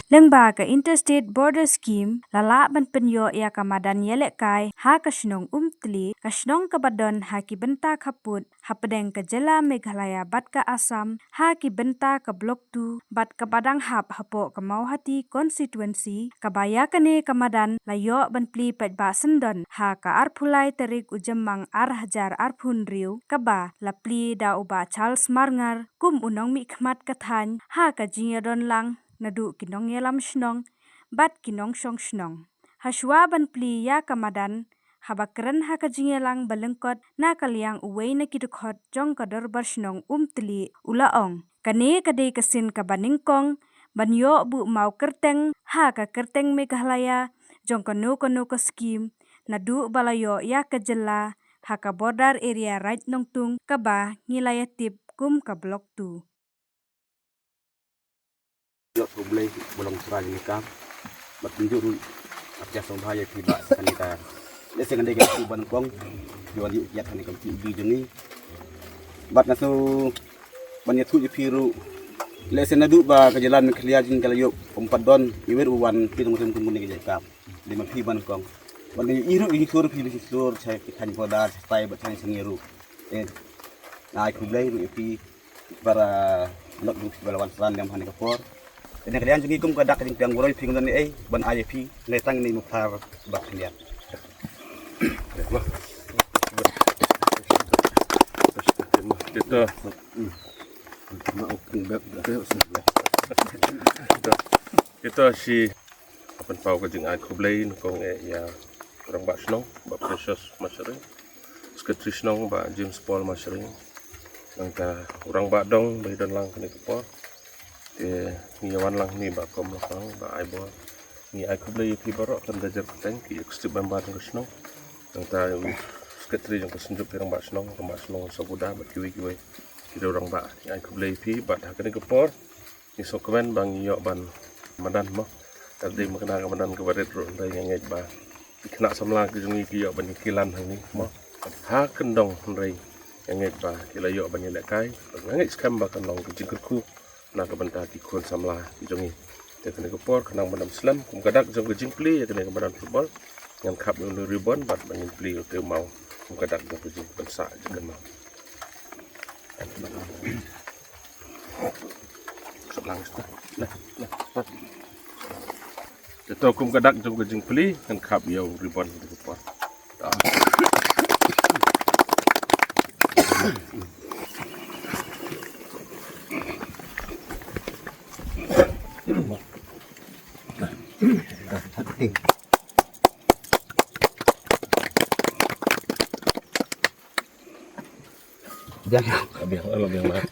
Lengba ka Interstate Border Scheme lala ban penyo ya kamadan yelek kai ha ka shnong tli ka shnong ka badon ha ki benta kaput ha pedeng ka jela Meghalaya bat ka Assam ha ki benta ka blok 2 bat ka padang hap hapo ka Mauhati constituency ka baya kane kamadan layo ban pli pet ba sendon ha ka arphulai terik ujemang hajar arphun riu ka ba la pli da uba Charles Marngar kum unong mi khmat ka than ha ka jingedon lang nadu kinong yelam shnong bat kinong shong shnong hashwa ban pli ya kamadan habakren ha ka jingelang balengkot na kaliang uwei na kidukot jong kador barshnong tli ulaong kane kade kasin ka baningkong banyo bu mau kerteng ha ka kerteng Meghalaya jong kono ka skim nadu balayo ya ka jela ha ka border area right nongtung ka ba ngilaya tip kum ka blok 2 Yok problem bolong serai ni kam bat tunjuk dulu aja song bahaya tiba kan kita lesen ndege ku ban kong jual yuk yak kan kam bi jeni bat nasu banyak tu piru lesen nadu ba ke jalan kelia jin kala yuk 4 don iwer uwan pi tong tong ni ke kam 5 pi ban kong ban iru ini sur pi sur saya kan podar stay bat kan sengiru na ku blai ru pi para lok du balawan seran yang hani kapor dan kalian juga kum kadak yang piang goroi pingun ni ban IFP netang ni mukhtar bak kalian kita si apan pau ka jing ai kublai kong ya orang bak snong bak precious mashering sekretari snong bak James Paul mashering nangka orang bak dong bai dan lang kene kapor ni wan lang ni ba kom lapang ba ai bo ni ai kublai pi barok kan dajar keteng ki ekstip bambar ng snong nang ta sekretari jong kesenjuk pirang ba snong sabuda ba kiwi kita orang ba ai kublai pi ba hakane kapor ni sokemen bang yo ban madan mo tadi makna madan ke baret ro ndai ngej ba kena samla ke jungi ki yo ban kilan hang ni mo ha kendong ndai ngej ba kila yo ban yelek kai ngej skam ba kan long ke jingku na ka banta ki khon samla ki jongi te kene ko por kanang bandam slam kum kadak jong jing pli te kene badan football ngan khap no ribbon bat bangin pli te mau kum kadak jong jing pensa jeng mau selang nah te kum kadak jong jing pli ngan khap yo ribbon te ko por jangan biar Allah biar